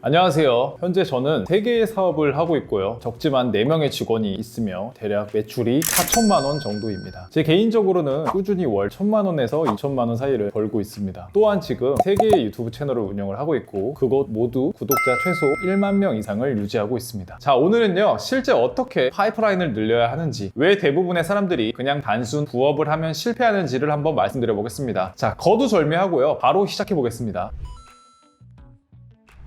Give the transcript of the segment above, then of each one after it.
안녕하세요. 현재 저는 3개의 사업을 하고 있고요. 적지만 4명의 직원이 있으며 대략 매출이 4천만 원 정도입니다. 제 개인적으로는 꾸준히 월 1천만 원에서 2천만 원 사이를 벌고 있습니다. 또한 지금 3개의 유튜브 채널을 운영을 하고 있고 그것 모두 구독자 최소 1만 명 이상을 유지하고 있습니다. 자, 오늘은요, 실제 어떻게 파이프라인을 늘려야 하는지, 왜 대부분의 사람들이 그냥 단순 부업을 하면 실패하는지를 한번 말씀드려 보겠습니다. 자, 거두절미하고요, 바로 시작해 보겠습니다.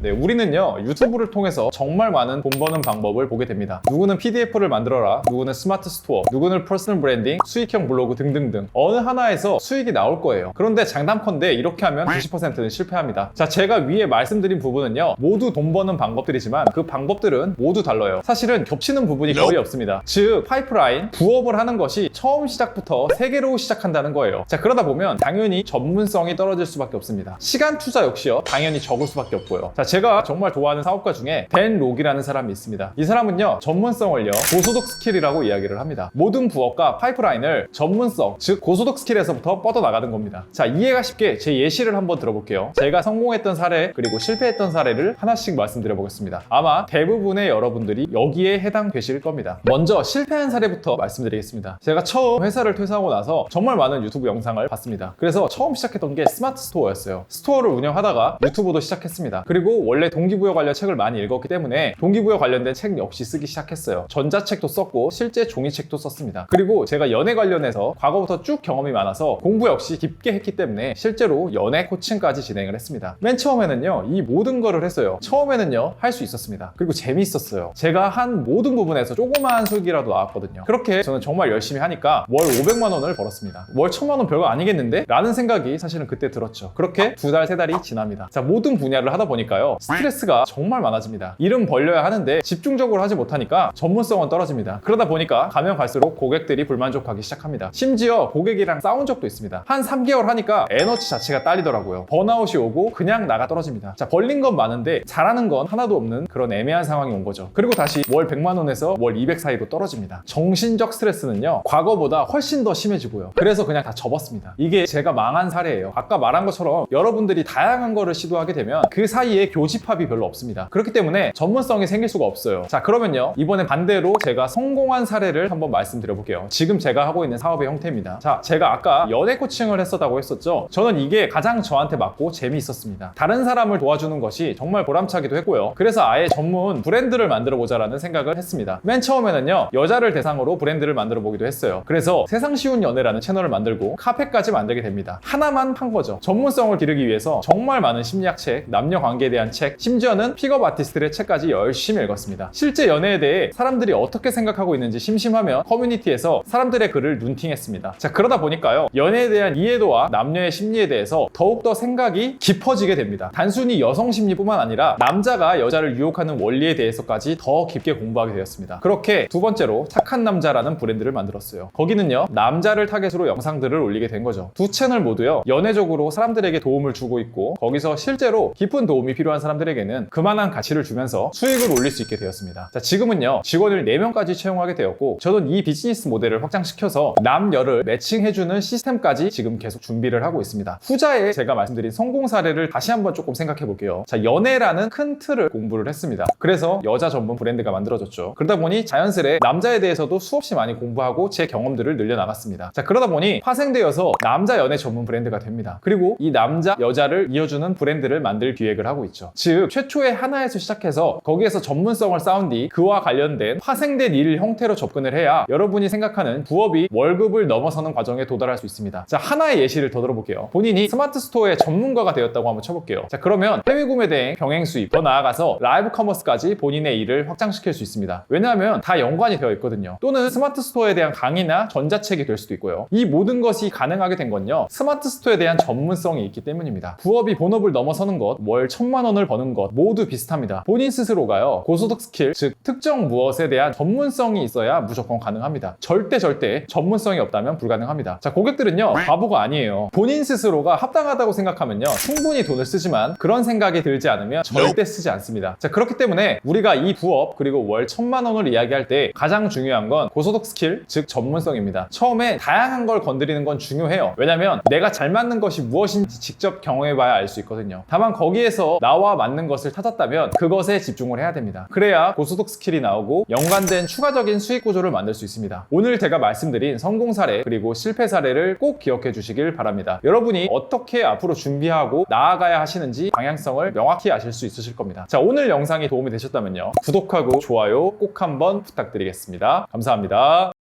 네, 우리는요, 유튜브를 통해서 정말 많은 돈 버는 방법을 보게 됩니다. 누구는 PDF를 만들어라, 누구는 스마트 스토어, 누구는 퍼스널 브랜딩, 수익형 블로그 등등등 어느 하나에서 수익이 나올 거예요. 그런데 장담컨대 이렇게 하면 90%는 실패합니다. 자, 제가 위에 말씀드린 부분은요, 모두 돈 버는 방법들이지만 그 방법들은 모두 달라요. 사실은 겹치는 부분이 거의 없습니다. 즉, 파이프라인, 부업을 하는 것이 처음 시작부터 3개로 시작한다는 거예요. 자, 그러다 보면 당연히 전문성이 떨어질 수밖에 없습니다. 시간 투자 역시요, 당연히 적을 수밖에 없고요. 자, 제가 정말 좋아하는 사업가 중에 댄 록이라는 사람이 있습니다. 이 사람은요, 전문성을요, 고소득 스킬이라고 이야기를 합니다. 모든 부업과 파이프라인을 전문성, 즉 고소득 스킬에서부터 뻗어나가는 겁니다. 자, 이해가 쉽게 제 예시를 한번 들어볼게요. 제가 성공했던 사례 그리고 실패했던 사례를 하나씩 말씀드려 보겠습니다. 아마 대부분의 여러분들이 여기에 해당되실 겁니다. 먼저 실패한 사례부터 말씀드리겠습니다. 제가 처음 회사를 퇴사하고 나서 정말 많은 유튜브 영상을 봤습니다. 그래서 처음 시작했던 게 스마트 스토어였어요. 스토어를 운영하다가 유튜브도 시작했습니다. 그리고 원래 동기부여 관련 책을 많이 읽었기 때문에 동기부여 관련된 책 역시 쓰기 시작했어요. 전자책도 썼고 실제 종이책도 썼습니다. 그리고 제가 연애 관련해서 과거부터 쭉 경험이 많아서 공부 역시 깊게 했기 때문에 실제로 연애 코칭까지 진행을 했습니다. 맨 처음에는요, 이 모든 거를 했어요. 처음에는요, 할 수 있었습니다. 그리고 재미있었어요. 제가 한 모든 부분에서 조그마한 수익이라도 나왔거든요. 그렇게 저는 정말 열심히 하니까 월 500만 원을 벌었습니다. 월 1000만 원 별거 아니겠는데? 라는 생각이 사실은 그때 들었죠. 그렇게 2달, 3달이 지납니다. 자, 모든 분야를 하다 보니까요, 스트레스가 정말 많아집니다. 일은 벌려야 하는데 집중적으로 하지 못하니까 전문성은 떨어집니다. 그러다 보니까 가면 갈수록 고객들이 불만족하기 시작합니다. 심지어 고객이랑 싸운 적도 있습니다. 한 3개월 하니까 에너지 자체가 딸리더라고요. 번아웃이 오고 그냥 나가 떨어집니다. 자, 벌린 건 많은데 잘하는 건 하나도 없는 그런 애매한 상황이 온 거죠. 그리고 다시 월 100만 원에서 월 200 사이로 떨어집니다. 정신적 스트레스는요, 과거보다 훨씬 더 심해지고요. 그래서 그냥 다 접었습니다. 이게 제가 망한 사례예요. 아까 말한 것처럼 여러분들이 다양한 거를 시도하게 되면 그 사이에 교집합이 별로 없습니다. 그렇기 때문에 전문성이 생길 수가 없어요. 자, 그러면요, 이번엔 반대로 제가 성공한 사례를 한번 말씀드려 볼게요. 지금 제가 하고 있는 사업의 형태입니다. 자, 제가 아까 연애 코칭을 했었다고 했었죠. 저는 이게 가장 저한테 맞고 재미있었습니다. 다른 사람을 도와주는 것이 정말 보람차기도 했고요. 그래서 아예 전문 브랜드를 만들어 보자라는 생각을 했습니다. 맨 처음에는요, 여자를 대상으로 브랜드를 만들어 보기도 했어요. 그래서 세상 쉬운 연애라는 채널을 만들고 카페까지 만들게 됩니다. 하나만 판 거죠. 전문성을 기르기 위해서 정말 많은 심리학 책, 남녀 관계에 대한 책, 심지어는 픽업 아티스트의 책까지 열심히 읽었습니다. 실제 연애에 대해 사람들이 어떻게 생각하고 있는지 심심하면 커뮤니티에서 사람들의 글을 눈팅했습니다. 자, 그러다 보니까요, 연애에 대한 이해도와 남녀의 심리에 대해서 더욱더 생각이 깊어지게 됩니다. 단순히 여성 심리뿐만 아니라 남자가 여자를 유혹하는 원리에 대해서까지 더 깊게 공부하게 되었습니다. 그렇게 두 번째로 착한 남자라는 브랜드를 만들었어요. 거기는요, 남자를 타겟으로 영상들을 올리게 된 거죠. 두 채널 모두요, 연애적으로 사람들에게 도움을 주고 있고 거기서 실제로 깊은 도움이 필요한 사람들에게는 그만한 가치를 주면서 수익을 올릴 수 있게 되었습니다. 자, 지금은요, 직원을 4명까지 채용하게 되었고 저는 이 비즈니스 모델을 확장시켜서 남녀를 매칭해주는 시스템까지 지금 계속 준비를 하고 있습니다. 후자에 제가 말씀드린 성공 사례를 다시 한번 조금 생각해 볼게요. 자, 연애라는 큰 틀을 공부를 했습니다. 그래서 여자 전문 브랜드가 만들어졌죠. 그러다 보니 자연스레 남자에 대해서도 수없이 많이 공부하고 제 경험들을 늘려나갔습니다. 자, 그러다 보니 파생되어서 남자 연애 전문 브랜드가 됩니다. 그리고 이 남자, 여자를 이어주는 브랜드를 만들 기획을 하고 있죠. 즉, 최초의 하나에서 시작해서 거기에서 전문성을 쌓은 뒤 그와 관련된 파생된 일 형태로 접근을 해야 여러분이 생각하는 부업이 월급을 넘어서는 과정에 도달할 수 있습니다. 자, 하나의 예시를 더 들어볼게요. 본인이 스마트 스토어의 전문가가 되었다고 한번 쳐볼게요. 자, 그러면 해외 구매 대행, 병행 수입, 더 나아가서 라이브 커머스까지 본인의 일을 확장시킬 수 있습니다. 왜냐하면 다 연관이 되어 있거든요. 또는 스마트 스토어에 대한 강의나 전자책이 될 수도 있고요. 이 모든 것이 가능하게 된 건요, 스마트 스토어에 대한 전문성이 있기 때문입니다. 부업이 본업을 넘어서는 것, 월 1000만 원을 버는 것 모두 비슷합니다. 본인 스스로가요, 고소득 스킬, 즉 특정 무엇에 대한 전문성이 있어야 무조건 가능합니다. 절대 전문성이 없다면 불가능합니다. 자, 고객들은요, 바보가 아니에요. 본인 스스로가 합당하다고 생각하면요, 충분히 돈을 쓰지만 그런 생각이 들지 않으면 절대 쓰지 않습니다. 자, 그렇기 때문에 우리가 이 부업 그리고 월 1000만 원을 이야기할 때 가장 중요한 건 고소득 스킬, 즉 전문성입니다. 처음에 다양한 걸 건드리는 건 중요해요. 왜냐면 내가 잘 맞는 것이 무엇인지 직접 경험해봐야 알 수 있거든요. 다만 거기에서 나오는 나와 맞는 것을 찾았다면 그것에 집중을 해야 됩니다. 그래야 고소득 스킬이 나오고 연관된 추가적인 수익 구조를 만들 수 있습니다. 오늘 제가 말씀드린 성공 사례 그리고 실패 사례를 꼭 기억해 주시길 바랍니다. 여러분이 어떻게 앞으로 준비하고 나아가야 하시는지 방향성을 명확히 아실 수 있으실 겁니다. 자, 오늘 영상이 도움이 되셨다면요, 구독하고 좋아요 꼭 한번 부탁드리겠습니다. 감사합니다.